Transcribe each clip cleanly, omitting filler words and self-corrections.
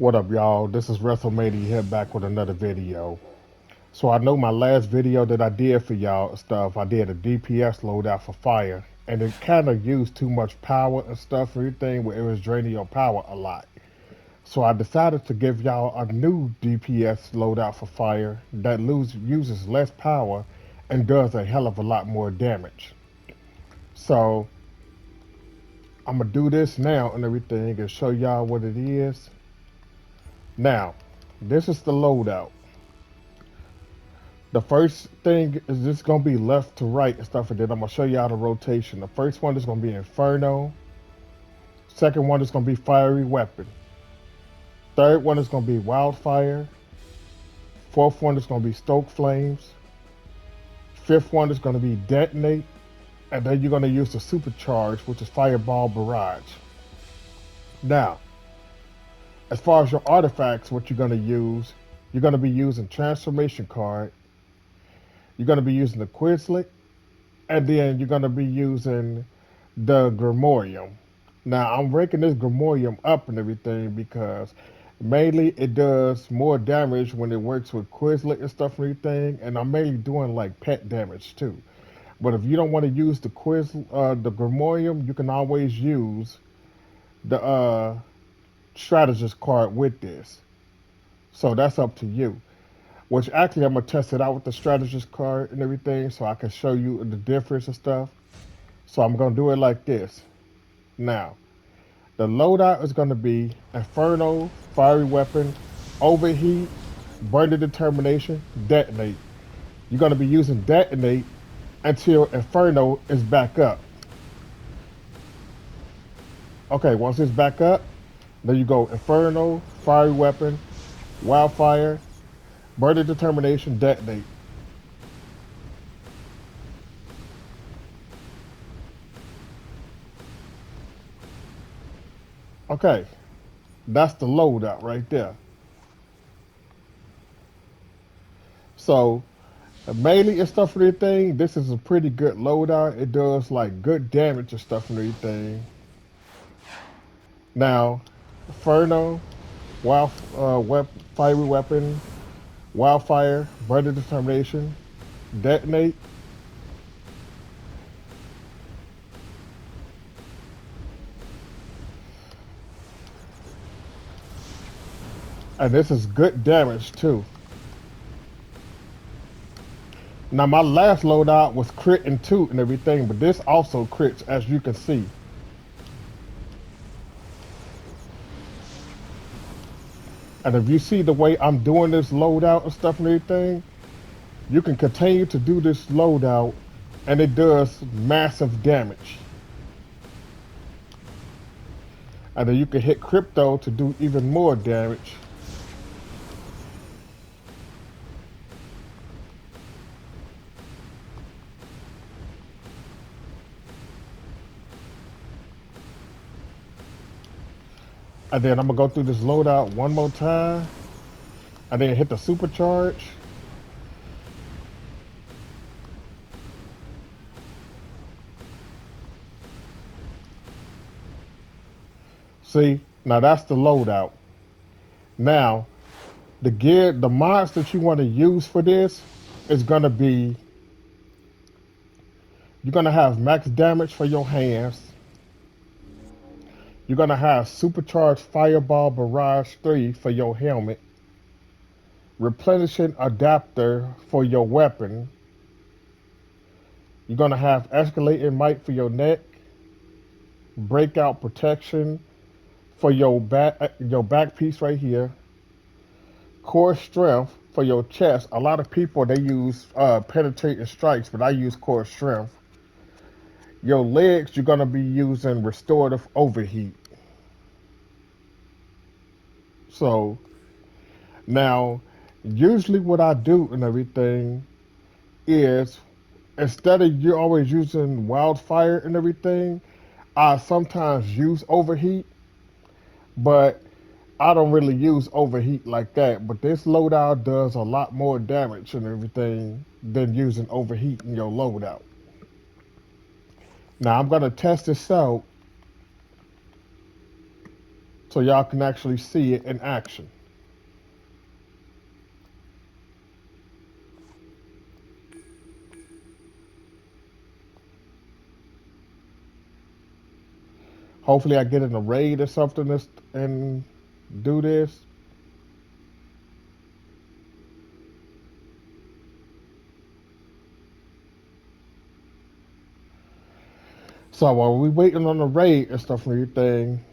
What up, y'all? This is WrestleMania here back with another video. So I know my last video that I did for y'all and stuff, I did a DPS loadout for fire, and it kind of used too much power and stuff and everything where it was draining your power a lot. So I decided to give y'all a new DPS loadout for fire that uses less power and does a hell of a lot more damage. So I'm gonna do this now and everything and show y'all what it is. Now, this is the loadout. The first thing is just gonna be left to right and stuff, and then I'm gonna show you how the rotation. The first one is gonna be Inferno. Second one is gonna be Fiery Weapon. Third one is gonna be Wildfire. Fourth one is gonna be Stoke Flames. Fifth one is gonna be Detonate, and then you're gonna use the Supercharge, which is Fireball Barrage. Now, as far as your artifacts, what you're gonna be using Transformation Card. You're gonna be using the Quizlet, and then you're going to be using the Grimorium. Now, I'm breaking this Grimorium up and everything because mainly it does more damage when it works with Quizlet and stuff and everything, and I'm mainly doing like pet damage too. But if you don't want to use the Grimorium, you can always use the Strategist card with this. So that's up to you. Which actually I'm gonna test it out with the Strategist card and everything, so I can show you the difference and stuff. So I'm going to do it like this. Now, the loadout is going to be Inferno, Fiery Weapon, Overheat, Burning Determination, Detonate. You're going to be using Detonate until Inferno is back up. Okay, once it's back up, then you go Inferno, Fiery Weapon, Wildfire, Burning Determination, Detonate. Okay, that's the loadout right there. So mainly and stuff and everything, this is a pretty good loadout. It does like good damage and stuff and everything. Now, Inferno, Wild, Fiery Weapon, Wildfire, Burning Determination, Detonate. And this is good damage too. Now my last loadout was crit and 2 and everything, but this also crits as you can see. And if you see the way I'm doing this loadout and stuff and everything, you can continue to do this loadout and it does massive damage. And then you can hit crypto to do even more damage. And then I'm gonna go through this loadout one more time. And then hit the supercharge. See, now that's the loadout. Now, the mods that you want to use for this is gonna be, you're gonna have max damage for your hands. You're gonna have supercharged Fireball Barrage 3 for your helmet. Replenishing adapter for your weapon. You're gonna have escalating might for your neck. Breakout protection for your back piece right here. Core strength for your chest. A lot of people they use penetrating strikes, but I use core strength. Your legs, you're gonna be using restorative overheat. So now, usually what I do and everything is instead of you always using wildfire and everything, I sometimes use overheat, but I don't really use overheat like that. But this loadout does a lot more damage and everything than using overheat in your loadout. Now I'm gonna test this out so y'all can actually see it in action. Hopefully I get in a raid or something and do this. So while we waiting on the raid and stuff and everything,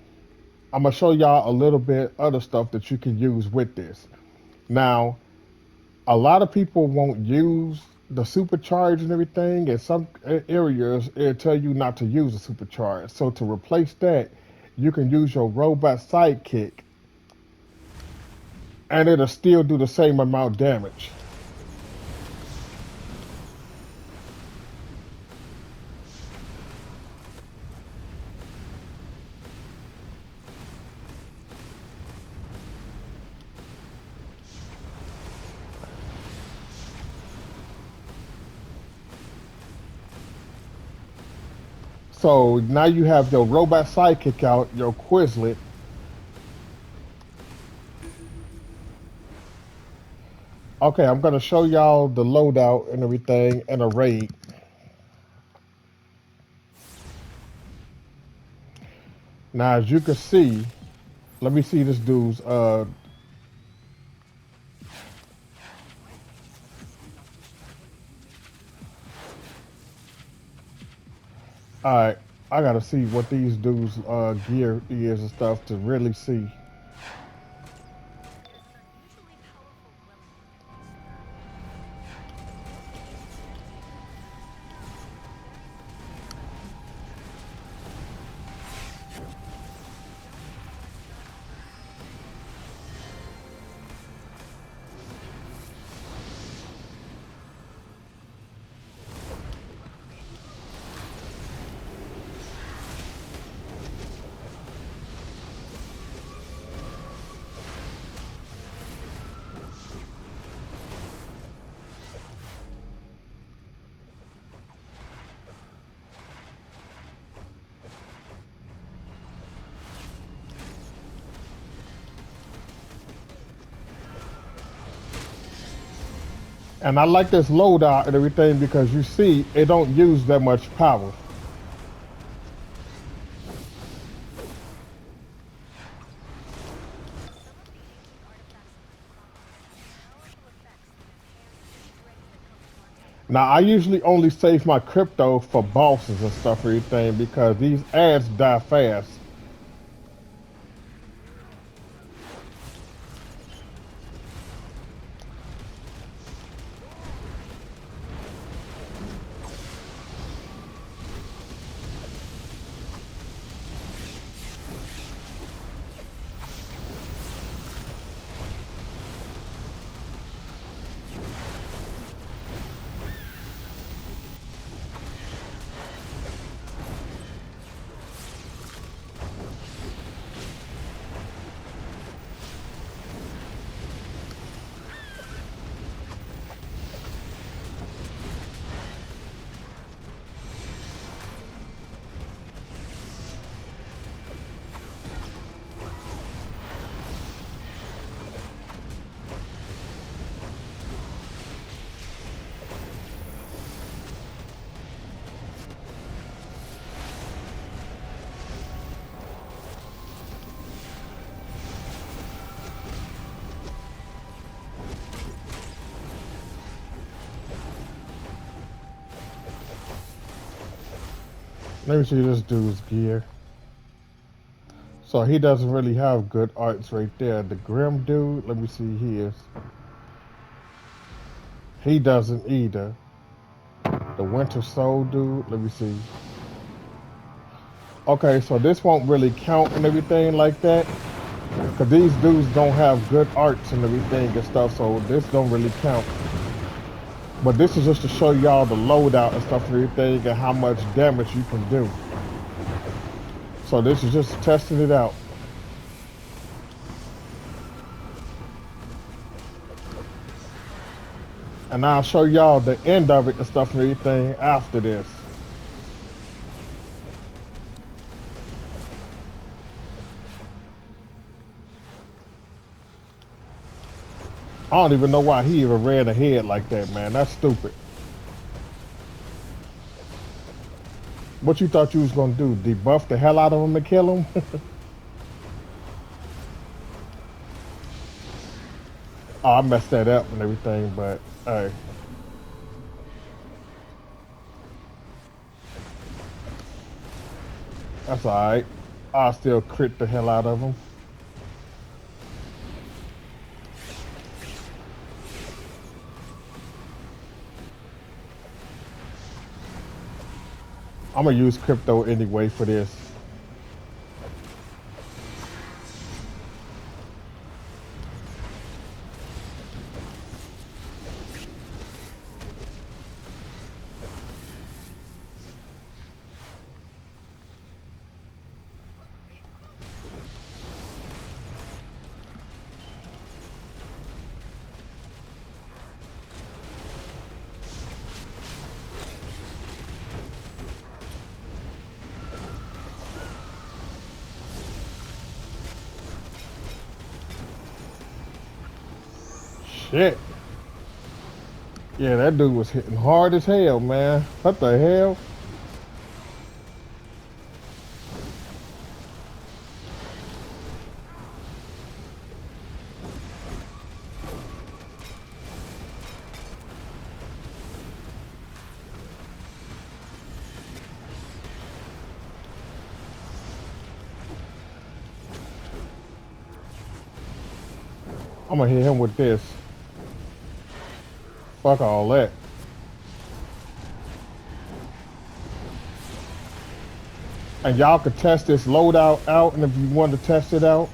I'm gonna show y'all a little bit other stuff that you can use with this. Now, a lot of people won't use the supercharge and everything. In some areas, it'll tell you not to use the supercharge. So to replace that, you can use your robot sidekick, and it'll still do the same amount of damage. So now you have your robot sidekick out, your Quizlet. Okay, I'm gonna show y'all the loadout and everything and a raid. Now as you can see, let me see this dude's alright, I gotta see what these dudes gear is and stuff to really see. And I like this loadout and everything because you see it don't use that much power. Now I usually only save my crypto for bosses and stuff and everything because these ads die fast. Let me see this dude's gear. So he doesn't really have good arts right there. The Grim dude, let me see his. He doesn't either. The Winter Soul dude, let me see. Okay, so this won't really count and everything like that. Cause these dudes don't have good arts and everything and stuff, so this don't really count. But this is just to show y'all the loadout and stuff and everything and how much damage you can do. So this is just testing it out. And I'll show y'all the end of it and stuff and everything after this. I don't even know why he even ran ahead like that, man. That's stupid. What you thought you was gonna do? Debuff the hell out of him and kill him? Oh, I messed that up and everything, but hey. That's alright. I'll still crit the hell out of him. I'm gonna use crypto anyway for this. Shit. Yeah, that dude was hitting hard as hell, man. What the hell? I'm gonna hit him with this. Fuck all that. And y'all can test this loadout out, and if you want to test it out,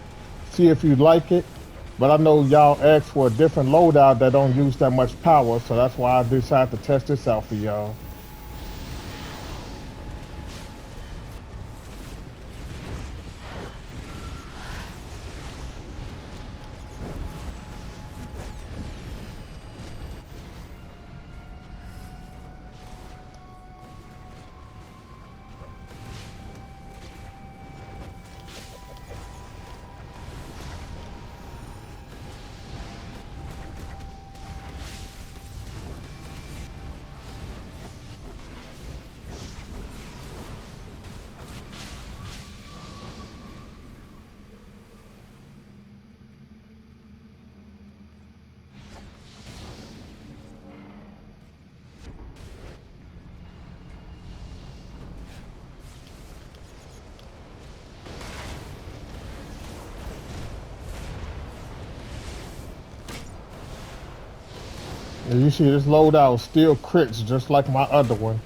see if you like it. But I know y'all asked for a different loadout that don't use that much power, so that's why I decided to test this out for y'all. And you see this loadout still crits just like my other one.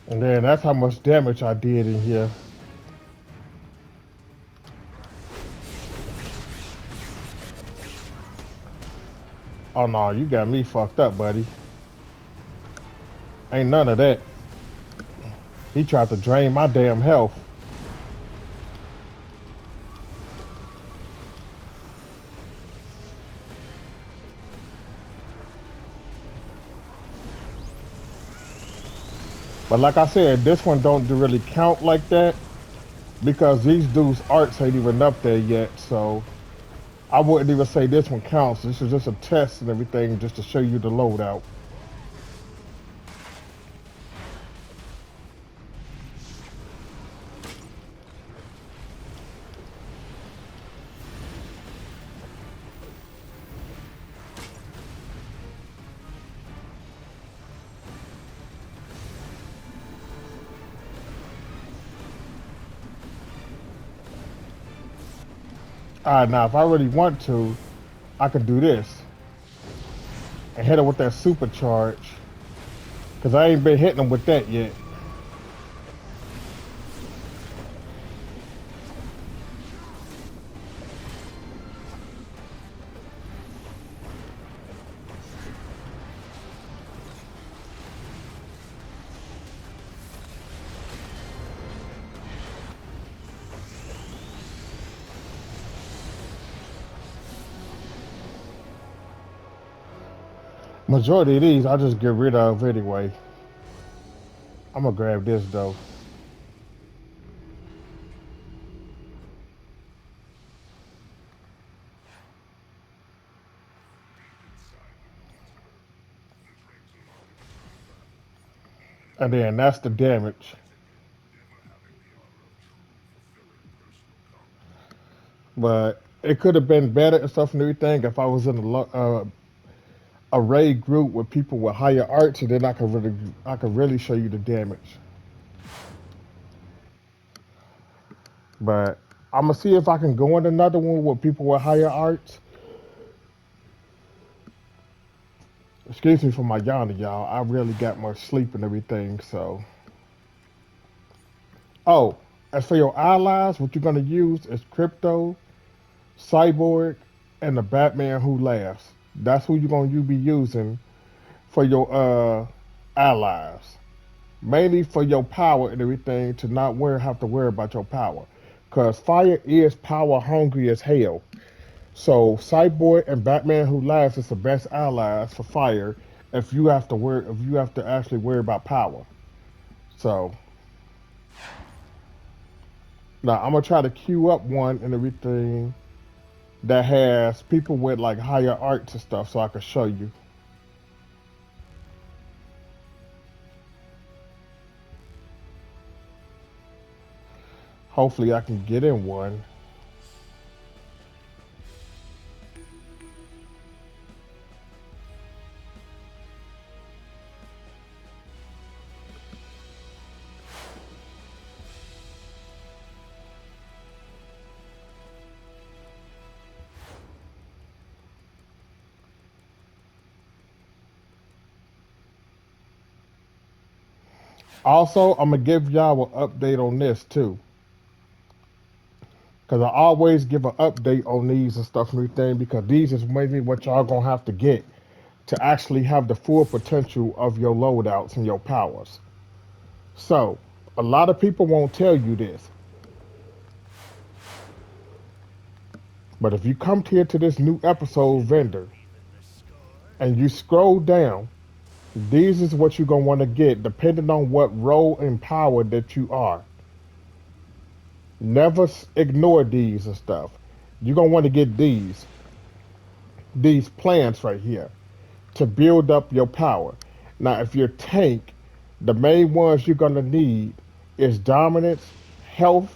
And then that's how much damage I did in here. Oh no, you got me fucked up, buddy. Ain't none of that. He tried to drain my damn health. But like I said, this one don't really count like that because these dudes' arts ain't even up there yet, so I wouldn't even say this one counts. This is just a test and everything just to show you the loadout. Alright, now if I really want to, I could do this and hit him with that supercharge because I ain't been hitting him with that yet. Majority of these I just get rid of anyway. I'm gonna grab this though. And then that's the damage. But it could have been better and stuff and everything if I was in a raid group with people with higher arts, and then I could really show you the damage. But I'm gonna see if I can go in another one with people with higher arts. Excuse me for my yawning, y'all. I really got much sleep and everything. So, oh, as for your allies, what you're gonna use is crypto, cyborg, and the Batman who laughs. That's who you're gonna you be using for your allies. Mainly for your power and everything to not have to worry about your power. Cause fire is power hungry as hell. So Cyborg and Batman Who Laughs is the best allies for fire if you have to actually worry about power. So now I'm gonna try to queue up one and everything that has people with like higher arts and stuff so I can show you. Hopefully I can get in one. Also, I'm gonna give y'all an update on this too. Cause I always give an update on these and stuff and everything because these is mainly what y'all gonna have to get to actually have the full potential of your loadouts and your powers. So, a lot of people won't tell you this, but if you come here to this new episode vendor and you scroll down, these is what you're gonna want to get depending on what role and power that you are. Never ignore these and stuff. You're gonna want to get these plants right here to build up your power. Now, if you're tank, the main ones you're gonna need is dominance, health,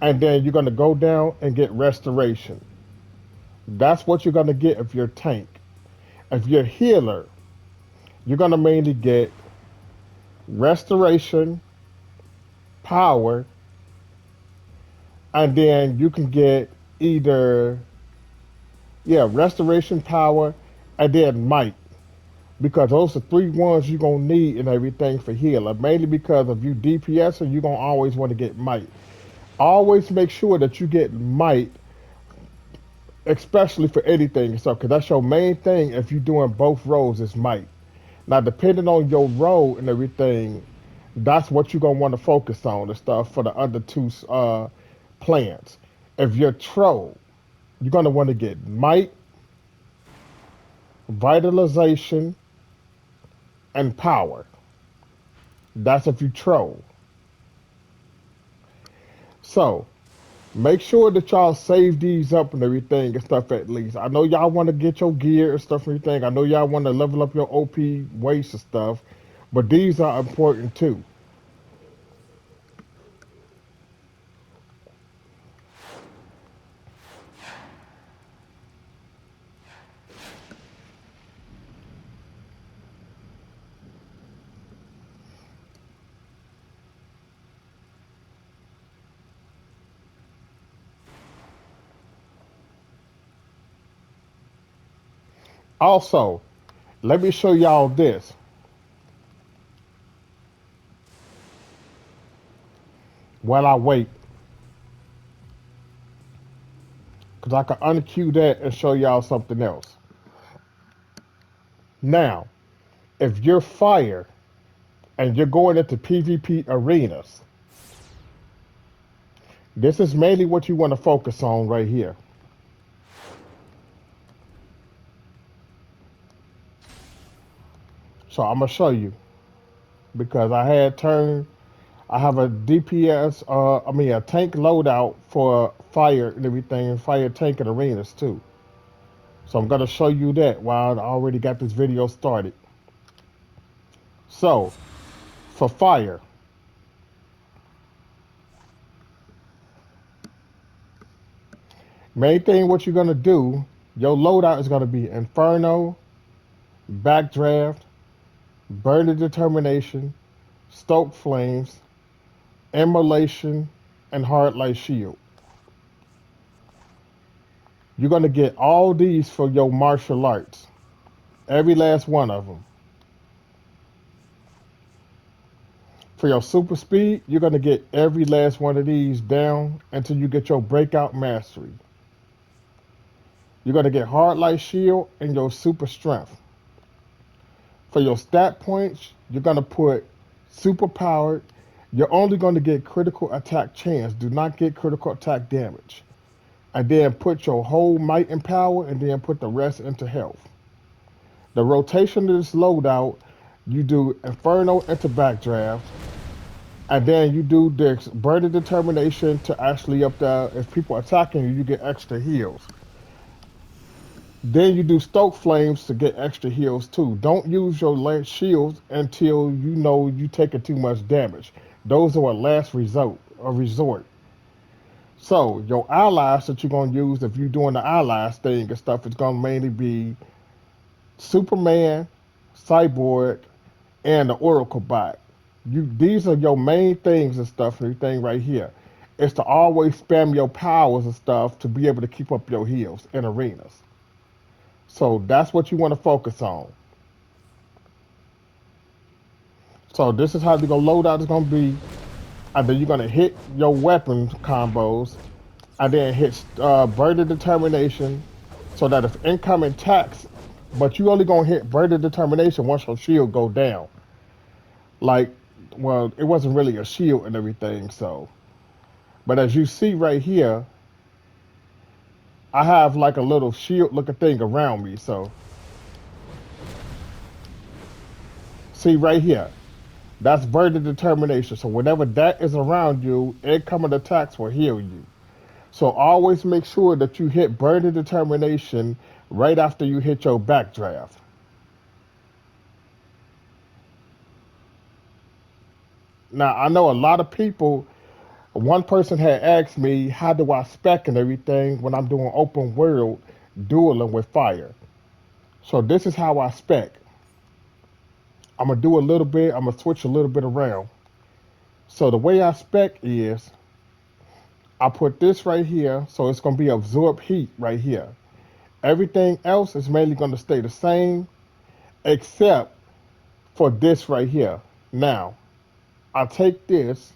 and then you're gonna go down and get restoration. That's what you're gonna get if you're tank. If you're healer, you're gonna mainly get restoration, power, and then you can get either restoration, power, and then might. Because those are three ones you're gonna need and everything for healer. Mainly because if you DPS, you're gonna always want to get might. Always make sure that you get might, especially for anything. So, because that's your main thing if you're doing both roles is might. Now, depending on your role and everything, that's what you're gonna want to focus on and stuff for the other two plans. If you're troll, you're gonna want to get might, vitalization, and power. That's if you troll. So make sure that y'all save these up and everything and stuff at least. I know y'all want to get your gear and stuff and everything. I know y'all want to level up your OP waste and stuff, but these are important too. Also, let me show y'all this. While I wait, because I can unqueue that and show y'all something else. Now, if you're fire and you're going into PvP arenas, this is mainly what you want to focus on right here. So I'm gonna show you because I have a DPS, a tank loadout for fire and everything, fire tank and arenas too. So I'm gonna show you that while I already got this video started. So for fire, main thing what you're gonna do, your loadout is gonna be Inferno, Backdraft, Burning Determination, Stoke Flames, Immolation, and Hard Light Shield. You're gonna get all these for your martial arts, every last one of them. For your super speed, you're gonna get every last one of these down until you get your breakout mastery. You're gonna get Hard Light Shield and your super strength. For your stat points, you're gonna put super powered. You're only gonna get critical attack chance. Do not get critical attack damage. And then put your whole might and power, and then put the rest into health. The rotation of this loadout, you do Inferno into Backdraft, and then you do this Burning Determination to actually up there. If people attacking you, you get extra heals. Then you do Stoke Flames to get extra heals too. Don't use your shields until you know you taking too much damage. Those are a last resort. So your allies that you're gonna use if you're doing the allies thing and stuff is gonna mainly be Superman, Cyborg, and the Oracle bot. These are your main things and stuff and everything right here. It's to always spam your powers and stuff to be able to keep up your heals in arenas. So that's what you want to focus on. So this is how the loadout is gonna be. And then you're gonna hit your weapon combos, and then hit Burden Determination, so that if incoming attacks, but you only gonna hit Burden Determination once your shield go down. Like, well, it wasn't really a shield and everything, so. But as you see right here, I have like a little shield looking thing around me. So see right here, that's Burden Determination. So whenever that is around you, incoming attacks will heal you. So always make sure that you hit Burden Determination right after you hit your backdraft. Now I know a lot of people. One person had asked me, how do I spec and everything when I'm doing open world dueling with fire? So this is how I spec. I'm gonna do a little bit. I'm gonna switch a little bit around. So the way I spec is, I put this right here, so it's gonna be absorb heat right here. Everything else is mainly gonna stay the same, except for this right here. Now, I take this,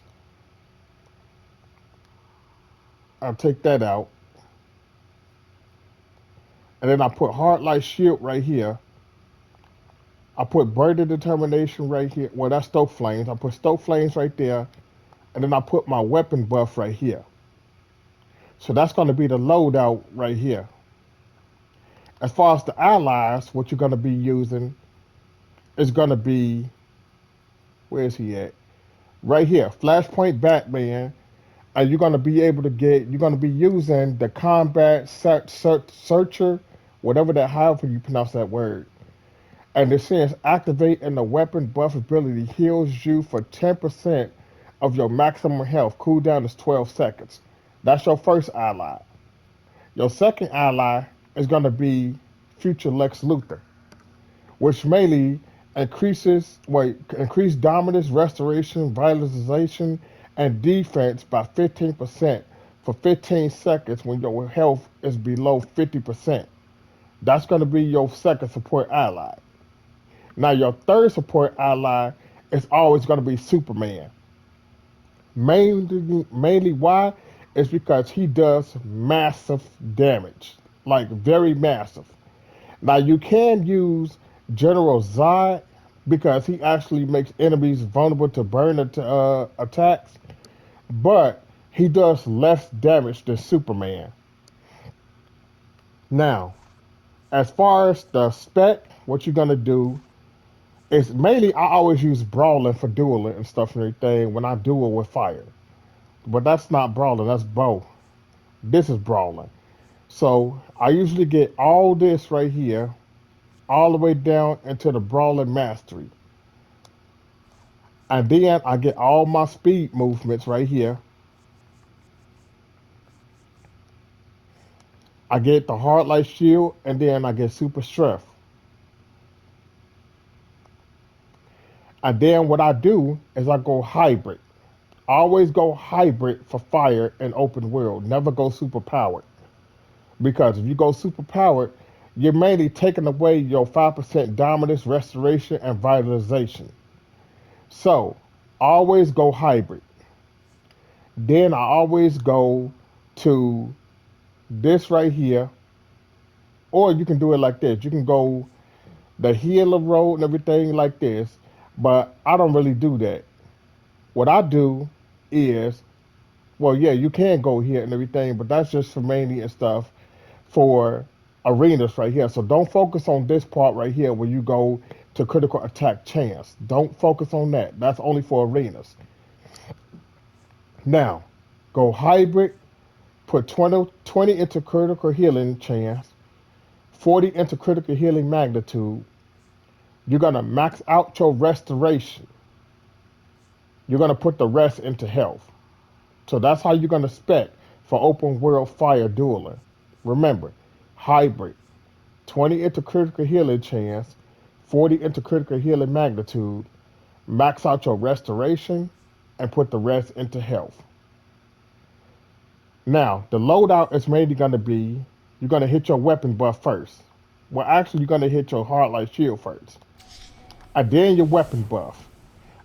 I take that out, and then I put hard light shield right here. I put burden determination right here. Well, that's stoke flames. I put stoke flames right there, and then I put my weapon buff right here. So that's going to be the loadout right here. As far as the allies, what you're going to be using is going to be, where is he at? Right here, Flashpoint Batman. And you're going to be able to you're going to be using the combat searcher, whatever that, however you pronounce that word. And it says activate and the weapon buff ability heals you for 10% of your maximum health. Cooldown is 12 seconds. That's your first ally. Your second ally is going to be Future Lex Luthor, which mainly increase dominance, restoration, vitalization, and defense by 15% for 15 seconds when your health is below 50%. That's going to be your second support ally. Now, your third support ally is always going to be Superman. Mainly why? Is because he does massive damage, like very massive. Now, you can use General Zod because he actually makes enemies vulnerable to burn attacks, but he does less damage than Superman. Now, as far as the spec, what you're going to do It's mainly I always use brawling for dueling and stuff and everything when I duel with fire. But that's not brawling, that's bow. This is brawling. So I usually get all this right here, all the way down into the brawling mastery. And then I get all my speed movements right here. I get the hard light shield, and then I get super strength. And then what I do is I go hybrid. I always go hybrid for fire and open world. Never go super powered. Because if you go super powered, you're mainly taking away your 5% dominance, restoration, and vitalization. So always go hybrid. Then I always go to this right here, or you can do it like this. You can go the healer road and everything like this, but I don't really do that. What I do is, well, yeah, you can go here and everything, but that's just for mainly and stuff for arenas right here. So don't focus on this part right here where you go to critical attack chance. Don't focus on that. That's only for arenas. Now, go hybrid, put 20 into critical healing chance, 40 into critical healing magnitude. You're going to max out your restoration. You're going to put the rest into health. So that's how you're going to spec for open world fire dueling. Remember, hybrid, 20 into critical healing chance, 40 into critical healing magnitude, max out your restoration, and put the rest into health. Now, the loadout is mainly going to be you're going to hit your weapon buff first. Well, actually, you're going to hit your hard light shield first. And then your weapon buff.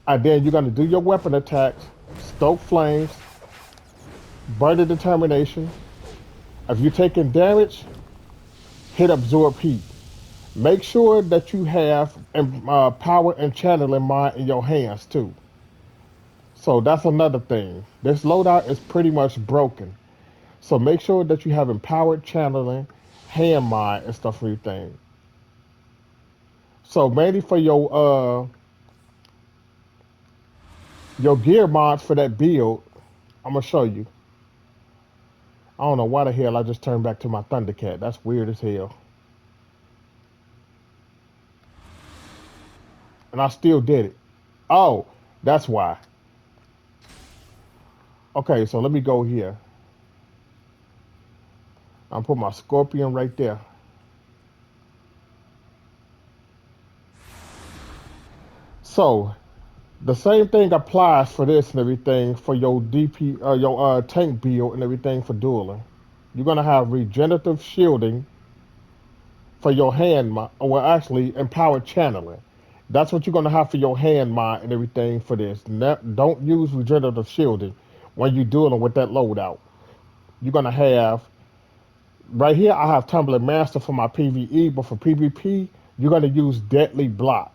And then you're going to do your weapon attacks, stoke flames, burning determination. If you're taking damage, hit absorb heat. Make sure that you have power and channel in mind in your hands too. So that's another thing. This loadout is pretty much broken. So make sure that you have empowered channeling, hand mind, and stuff for everything. So mainly for your gear mods for that build, I'm gonna show you. I don't know why the hell I just turned back to my Thundercat. That's weird as hell. And I still did it. Oh, that's why. Okay, so let me go here. I'll put my Scorpion right there. So the same thing applies for this and everything for your DP, your tank build and everything for dueling. You're gonna have regenerative shielding for your hand, well, actually empowered channeling. That's what you're gonna have for your hand mod and everything for this. Don't use regenerative shielding when you're dueling with that loadout. You're gonna have right here. I have Tumbling Master for my PVE, but for PvP, you're gonna use Deadly Block.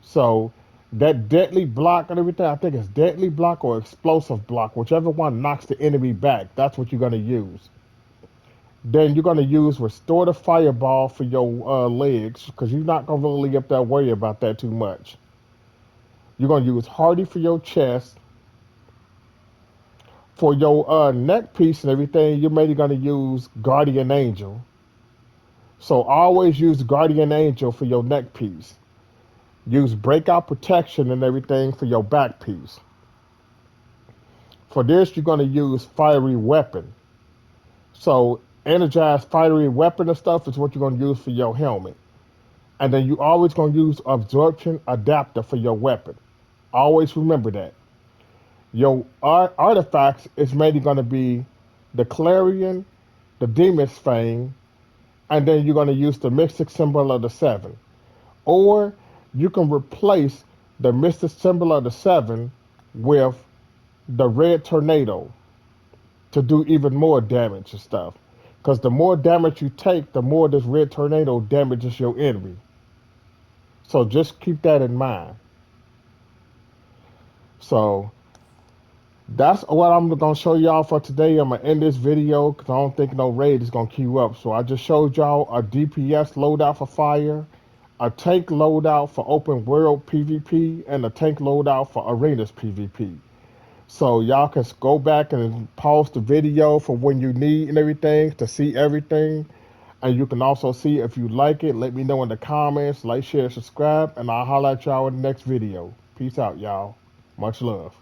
So that deadly block and everything, I think it's deadly block or explosive block, whichever one knocks the enemy back. That's what you're gonna use. Then you're gonna use restore the fireball for your legs because you're not gonna really get that worry about that too much. You're gonna use hardy for your chest. For your neck piece and everything, you're mainly gonna use guardian angel. So always use guardian angel for your neck piece. Use breakout protection and everything for your back piece. For this, you're going to use fiery weapon. So energized fiery weapon and stuff is what you're going to use for your helmet. And then you always going to use absorption adapter for your weapon. Always remember that. Your artifacts is mainly going to be the clarion, the demon's fang, and then you're going to use the mystic symbol of the seven. Or you can replace the mystic symbol of the seven with the red tornado to do even more damage and stuff. Because the more damage you take, the more this red tornado damages your enemy. So just keep that in mind. So that's what I'm going to show y'all for today. I'm going to end this video because I don't think no raid is going to queue up. So I just showed y'all a DPS loadout for fire, a tank loadout for open world PvP, and a tank loadout for arenas PvP. So y'all can go back and pause the video for when you need and everything to see everything. And you can also see if you like it. Let me know in the comments. Like, share, subscribe, and I'll holler at y'all in the next video. Peace out, y'all. Much love.